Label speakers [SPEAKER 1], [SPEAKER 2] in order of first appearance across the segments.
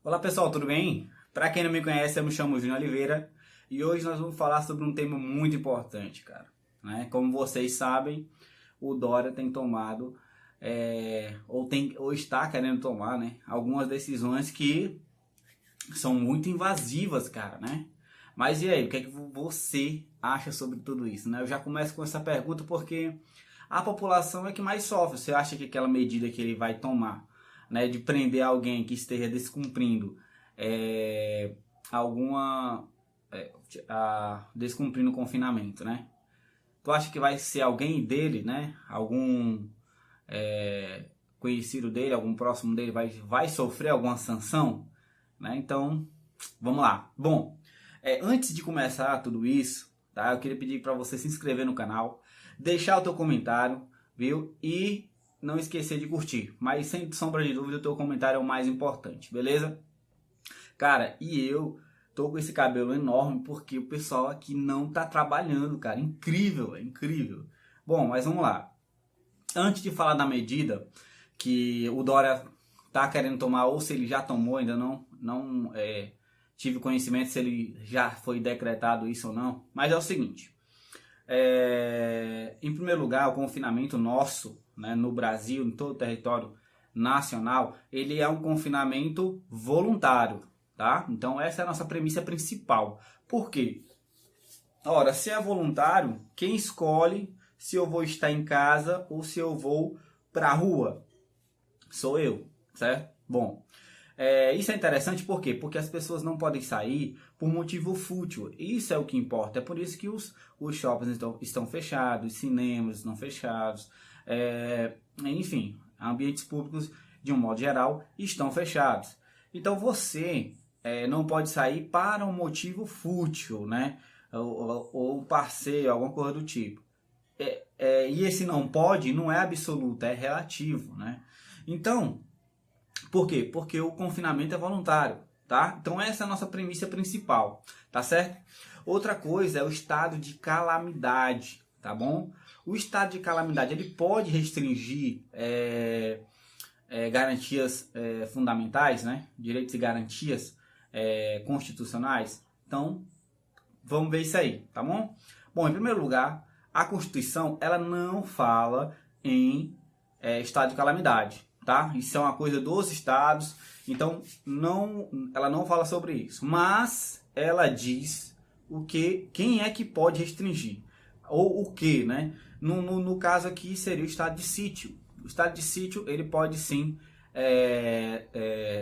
[SPEAKER 1] Olá pessoal, tudo bem? Para quem não me conhece, eu me chamo Júnior Oliveira e hoje nós vamos falar sobre um tema muito importante, cara. Como vocês sabem, o Dória tem tomado, ou está querendo tomar, né, algumas decisões que são muito invasivas, cara, né? Mas e aí, o que é que você acha sobre tudo isso, né? Eu já começo com essa pergunta porque a população é que mais sofre. Você acha que aquela medida que ele vai tomar, né, de prender alguém que esteja descumprindo alguma descumprindo o confinamento, né? Tu acha que vai ser alguém dele, né? Algum conhecido dele, algum próximo dele vai sofrer alguma sanção, né? Então, vamos lá. Bom, antes de começar tudo isso, tá? Eu queria pedir para você se inscrever no canal, deixar o teu comentário, viu? E não esquecer de curtir. Mas sem sombra de dúvida, o teu comentário é o mais importante, beleza? Cara, e eu tô com esse cabelo enorme porque o pessoal aqui não tá trabalhando, cara. Incrível, é incrível. Bom, mas vamos lá. Antes de falar da medida que o Dória tá querendo tomar, ou se ele já tomou, ainda não tive conhecimento se ele já foi decretado isso ou não. Mas é o seguinte, em primeiro lugar, o confinamento nosso, né, no Brasil, em todo o território nacional, ele é um confinamento voluntário, tá? Então essa é a nossa premissa principal. Por quê? Ora, se é voluntário, quem escolhe se eu vou estar em casa ou se eu vou para a rua? Sou eu, certo? Bom, isso é interessante por quê? Porque as pessoas não podem sair por motivo fútil. Isso é o que importa. É por isso que os shoppings estão fechados, os cinemas estão fechados, enfim, ambientes públicos, de um modo geral, estão fechados. Então você não pode sair para um motivo fútil, né? Ou passeio, alguma coisa do tipo. E esse não pode não é absoluto, é relativo, né? Então, por quê? Porque o confinamento é voluntário, tá? Então essa é a nossa premissa principal, tá certo? Outra coisa é o estado de calamidade, tá bom? O estado de calamidade, ele pode restringir garantias fundamentais, né? Direitos e garantias constitucionais. Então, vamos ver isso aí, tá bom? Bom, em primeiro lugar, a Constituição, ela não fala em estado de calamidade, tá? Isso é uma coisa dos estados, então ela não fala sobre isso. Mas ela diz quem é que pode restringir, ou o que, né? No caso aqui seria o estado de sítio. O estado de sítio, ele pode sim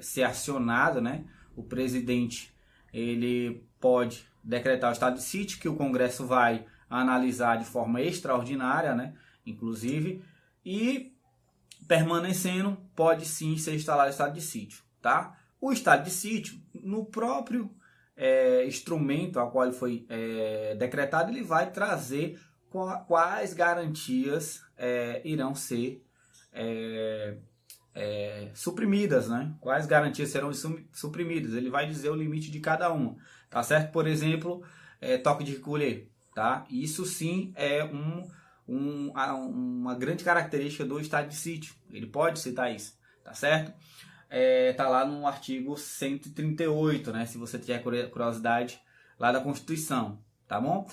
[SPEAKER 1] ser acionado, né? O presidente, ele pode decretar o estado de sítio, que o Congresso vai analisar de forma extraordinária, né? Inclusive, e permanecendo, pode sim ser instalado o estado de sítio, tá? O estado de sítio, no próprio instrumento ao qual ele foi decretado, ele vai trazer quais garantias irão ser suprimidas, né? Quais garantias serão suprimidas? Ele vai dizer o limite de cada uma, tá certo? Por exemplo, toque de recolher, tá? Isso sim é uma grande característica do estado de sítio. Ele pode citar isso, tá certo? Tá lá no artigo 138, né? Se você tiver curiosidade lá da Constituição, tá bom?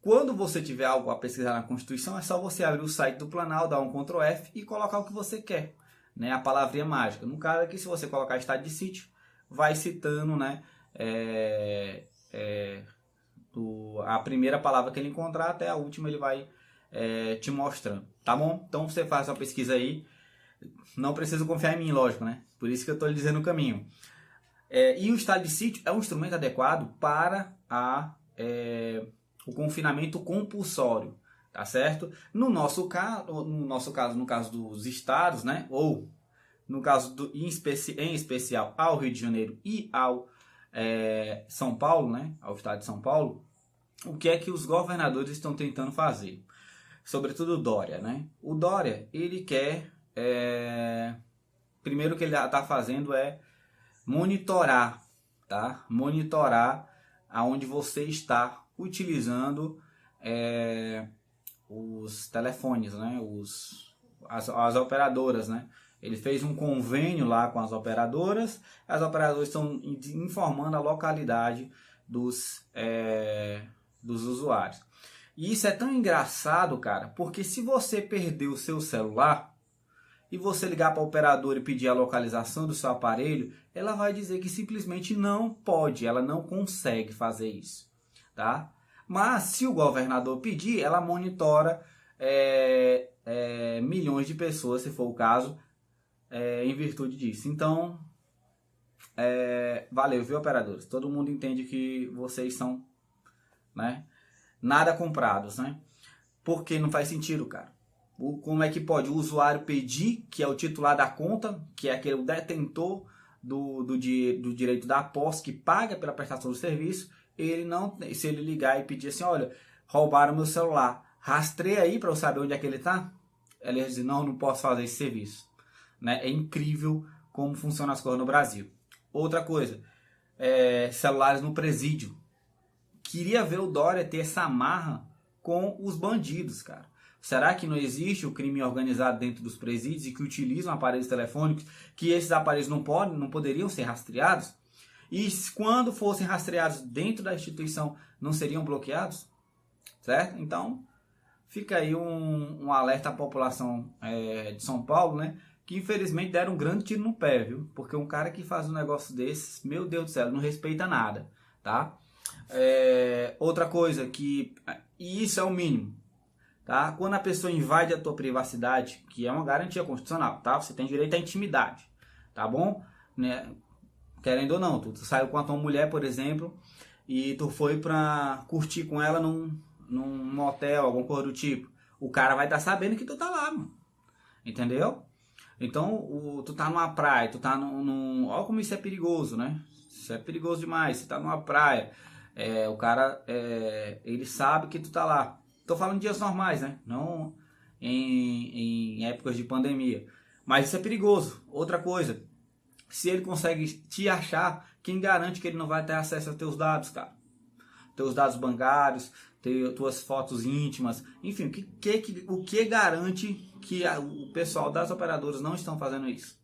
[SPEAKER 1] Quando você tiver algo a pesquisar na Constituição, é só você abrir o site do Planalto, dar um Ctrl F e colocar o que você quer, né? A palavrinha mágica. No caso aqui, se você colocar estado de sítio, vai citando, né? A primeira palavra que ele encontrar até a última ele vai te mostrando, tá bom? Então você faz a pesquisa aí. Não precisa confiar em mim, lógico, né? Por isso que eu estou lhe dizendo o caminho. E o estado de sítio é um instrumento adequado para o confinamento compulsório, tá certo? No nosso caso dos estados, né? Ou no caso em especial ao Rio de Janeiro e ao São Paulo, né? Ao estado de São Paulo, o que é que os governadores estão tentando fazer? Sobretudo o Dória, né? O Dória, ele quer primeiro que ele está fazendo é monitorar, tá? Monitorar aonde você está utilizando os telefones, né? As operadoras, né? Ele fez um convênio lá com as operadoras estão informando a localidade dos usuários. E isso é tão engraçado, cara, porque se você perder o seu celular e você ligar para a operadora e pedir a localização do seu aparelho, ela vai dizer que simplesmente não pode, ela não consegue fazer isso, tá? Mas se o governador pedir, ela monitora milhões de pessoas, se for o caso, em virtude disso. Então, valeu, viu, operadores? Todo mundo entende que vocês são, né, nada comprados, né? Porque não faz sentido, cara. Como é que pode o usuário pedir, que é o titular da conta, que é aquele detentor do direito da posse, que paga pela prestação do serviço, ele não, se ele ligar e pedir assim, olha, roubaram meu celular, rastreia aí para eu saber onde é que ele está? Ele diz, não posso fazer esse serviço. Né? É incrível como funcionam as coisas no Brasil. Outra coisa, celulares no presídio. Queria ver o Dória ter essa amarra com os bandidos, cara. Será que não existe o crime organizado dentro dos presídios e que utilizam aparelhos telefônicos, que esses aparelhos não poderiam ser rastreados? E quando fossem rastreados dentro da instituição, não seriam bloqueados? Certo? Então, fica aí um alerta à população de São Paulo, né? Que infelizmente deram um grande tiro no pé, viu? Porque um cara que faz um negócio desses, meu Deus do céu, não respeita nada, tá? Outra coisa e isso é o mínimo, tá? Quando a pessoa invade a tua privacidade, que é uma garantia constitucional, tá? Você tem direito à intimidade, tá bom? Né? Querendo ou não, tu saiu com a tua mulher, por exemplo, e tu foi pra curtir com ela num motel, alguma coisa do tipo. O cara vai estar sabendo que tu tá lá, mano. Entendeu? Então, tu tá numa praia, tu tá olha como isso é perigoso, né? Isso é perigoso demais. Você tá numa praia, o cara, ele sabe que tu tá lá. Tô falando de dias normais, né? Não em épocas de pandemia. Mas isso é perigoso. Outra coisa, se ele consegue te achar, quem garante que ele não vai ter acesso aos teus dados, cara? Teus dados bancários, tuas fotos íntimas, enfim, o que garante que o pessoal das operadoras não estão fazendo isso?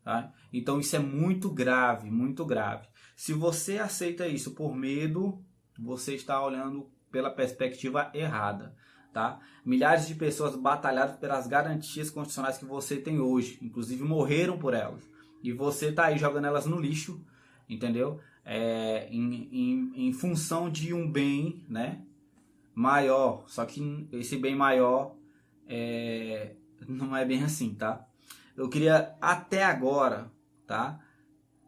[SPEAKER 1] Tá? Então isso é muito grave, muito grave. Se você aceita isso por medo, você está olhando pela perspectiva errada. Tá? Milhares de pessoas batalharam pelas garantias constitucionais que você tem hoje, inclusive morreram por elas. E você está aí jogando elas no lixo, entendeu? Em função de um bem, né, maior. Só que esse bem maior não é bem assim, tá? Eu queria até agora, tá,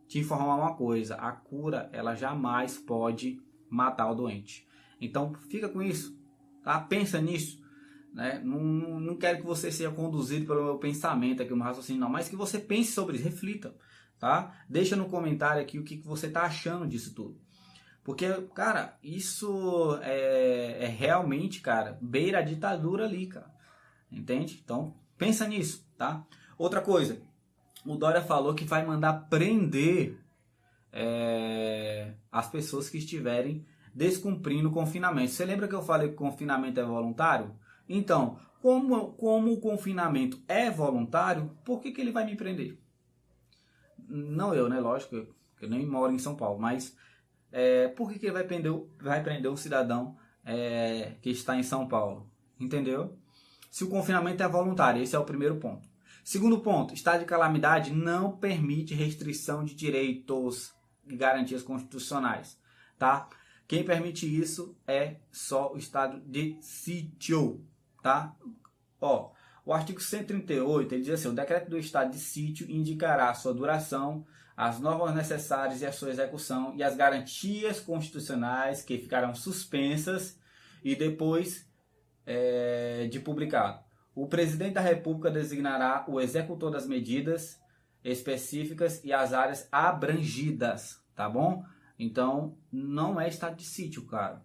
[SPEAKER 1] te informar uma coisa. A cura, ela jamais pode matar o doente. Então fica com isso, tá? Pensa nisso. Né? Não quero que você seja conduzido pelo meu pensamento aqui, um raciocínio, não, mas que você pense sobre isso, reflita, tá? Deixa no comentário aqui o que você tá achando disso tudo, porque, cara, isso realmente, cara, beira a ditadura ali, cara, entende? Então, pensa nisso, tá? Outra coisa, o Dória falou que vai mandar prender as pessoas que estiverem descumprindo o confinamento. Você lembra que eu falei que o confinamento é voluntário? Então, como o confinamento é voluntário, por que ele vai me prender? Não eu, né? Lógico, que eu nem moro em São Paulo, mas por que ele vai prender o cidadão que está em São Paulo? Entendeu? Se o confinamento é voluntário, esse é o primeiro ponto. Segundo ponto, estado de calamidade não permite restrição de direitos e garantias constitucionais, tá? Quem permite isso é só o estado de sítio, tá? Ó, o artigo 138, ele diz assim: o decreto do estado de sítio indicará a sua duração, as normas necessárias e a sua execução e as garantias constitucionais que ficarão suspensas e depois de publicado. O presidente da República designará o executor das medidas específicas e as áreas abrangidas, tá bom? Então, não é estado de sítio, cara.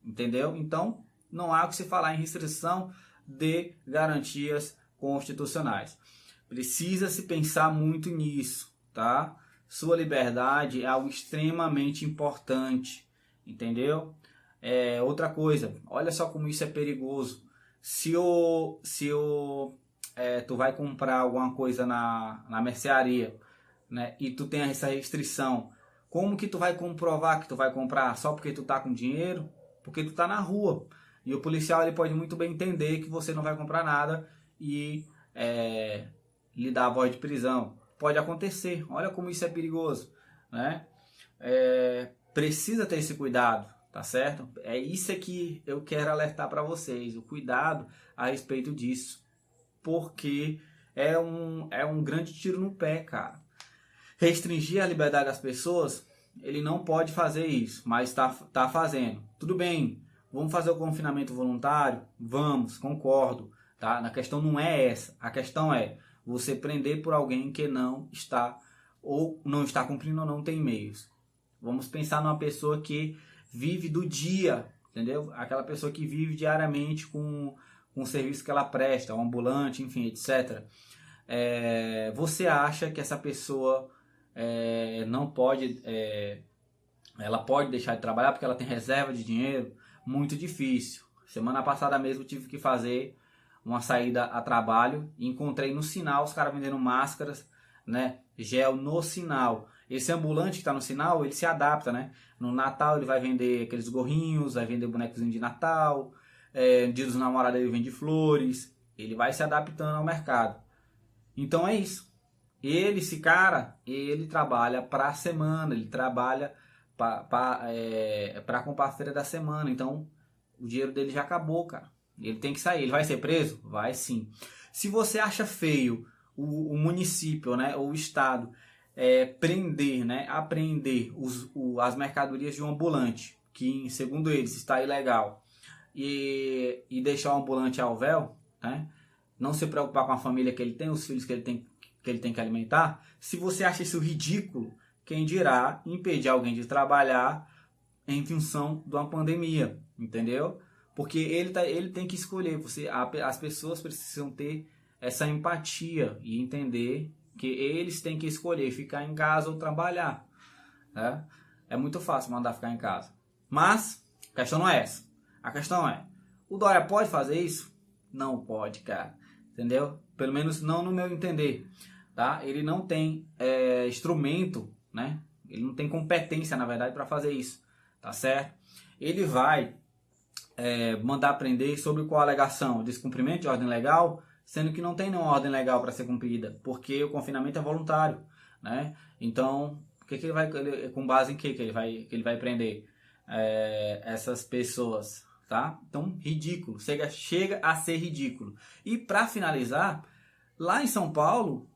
[SPEAKER 1] Entendeu? Então, não há o que se falar em restrição de garantias constitucionais. Precisa se pensar muito nisso, tá? Sua liberdade é algo extremamente importante, entendeu? Outra coisa, olha só como isso é perigoso. Se o tu vai comprar alguma coisa na mercearia, né, e tu tem essa restrição, como que tu vai comprovar que tu vai comprar? Só porque tu tá com dinheiro? Porque tu tá na rua. E o policial ele pode muito bem entender que você não vai comprar nada e lhe dar a voz de prisão. Pode acontecer. Olha como isso é perigoso, né? Precisa ter esse cuidado, tá certo? É isso que eu quero alertar para vocês, o cuidado a respeito disso, porque é um grande tiro no pé, cara. Restringir a liberdade das pessoas, ele não pode fazer isso, mas tá fazendo. Tudo bem, vamos fazer o confinamento voluntário? Vamos, concordo, tá? A questão não é essa, a questão é você prender por alguém que não está cumprindo ou não tem meios. Vamos pensar numa pessoa que vive do dia, entendeu? Aquela pessoa que vive diariamente com o serviço que ela presta, um ambulante, enfim, etc. Você acha que essa pessoa não pode, ela pode deixar de trabalhar porque ela tem reserva de dinheiro? Muito difícil. Semana passada mesmo tive que fazer uma saída a trabalho e encontrei no sinal os caras vendendo máscaras, né, gel no sinal. Esse ambulante que está no sinal, ele se adapta, né? No Natal ele vai vender aqueles gorrinhos, vai vender bonecozinho de Natal, dia dos namorados ele vende flores, ele vai se adaptando ao mercado. Então é isso. Esse cara, ele trabalha para a semana, ele trabalha para comprar a feira da semana. Então o dinheiro dele já acabou, cara. Ele tem que sair. Ele vai ser preso? Vai sim. Se você acha feio o município, né, ou o estado prender, né, apreender as mercadorias de um ambulante, que segundo eles está ilegal, e deixar o ambulante ao véu, né, não se preocupar com a família que ele tem, os filhos que ele tem que alimentar, se você acha isso ridículo, quem dirá impedir alguém de trabalhar em função de uma pandemia, entendeu? Porque ele tem que escolher. As pessoas precisam ter essa empatia e entender que eles têm que escolher ficar em casa ou trabalhar, né? É muito fácil mandar ficar em casa. Mas a questão não é essa. A questão é, o Dória pode fazer isso? Não pode, cara. Entendeu? Pelo menos não no meu entender. Tá? Ele não tem instrumento, né? Ele não tem competência, na verdade, para fazer isso. Tá certo? Ele vai mandar prender sobre qual alegação? Descumprimento de ordem legal, sendo que não tem nenhuma ordem legal para ser cumprida, porque o confinamento é voluntário, né? Então, ele vai, com base em que ele vai prender essas pessoas, tá? Então, ridículo, chega a ser ridículo. E para finalizar, lá em São Paulo,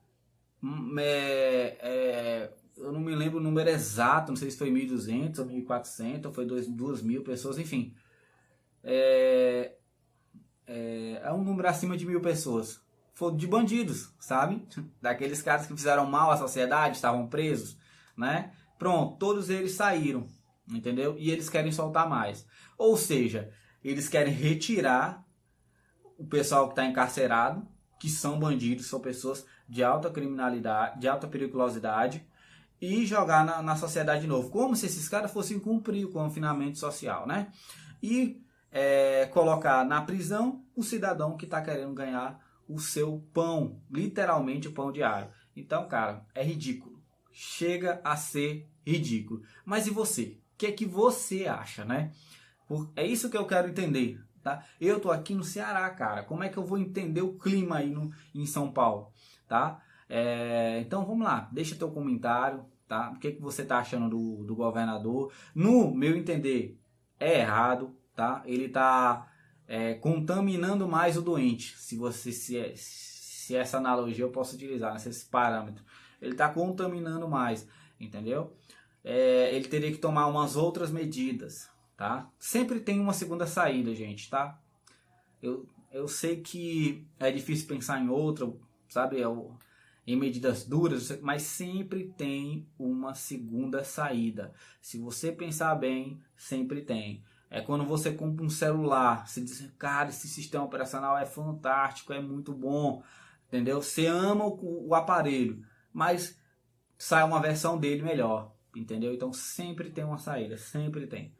[SPEAKER 1] eu não me lembro o número exato, não sei se foi 1.200 ou 1.400, ou foi 2.000 pessoas, enfim. É um número acima de 1.000 pessoas. Foram de bandidos, sabe? Daqueles caras que fizeram mal à sociedade, estavam presos, né? Pronto, todos eles saíram, entendeu? E eles querem soltar mais. Ou seja, eles querem retirar o pessoal que está encarcerado, que são bandidos, são pessoas de alta criminalidade, de alta periculosidade, e jogar na sociedade de novo. Como se esses caras fossem cumprir o confinamento social, né? E colocar na prisão o cidadão que está querendo ganhar o seu pão, literalmente o pão diário. Então, cara, é ridículo. Chega a ser ridículo. Mas e você? O que é que você acha, né? É isso que eu quero entender, tá? Eu tô aqui no Ceará, cara. Como é que eu vou entender o clima aí em São Paulo, tá? Então vamos lá, deixa teu comentário, tá? O que você tá achando do governador? No meu entender, é errado, tá? Ele tá contaminando mais o doente, se essa analogia eu posso utilizar, esse parâmetro. Ele tá contaminando mais, entendeu? Ele teria que tomar umas outras medidas, tá? Sempre tem uma segunda saída, gente, tá? Eu sei que é difícil pensar em outra, sabe? Em medidas duras, mas sempre tem uma segunda saída. Se você pensar bem, sempre tem. É quando você compra um celular, você diz, cara, esse sistema operacional é fantástico, é muito bom, entendeu? Você ama o aparelho, mas sai uma versão dele melhor, entendeu? Então sempre tem uma saída, sempre tem.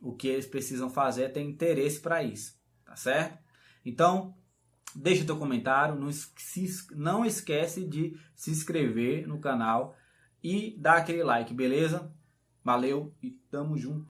[SPEAKER 1] O que eles precisam fazer é ter interesse para isso, tá certo? Então, deixa teu comentário, não esquece de se inscrever no canal e dar aquele like, beleza? Valeu e tamo junto.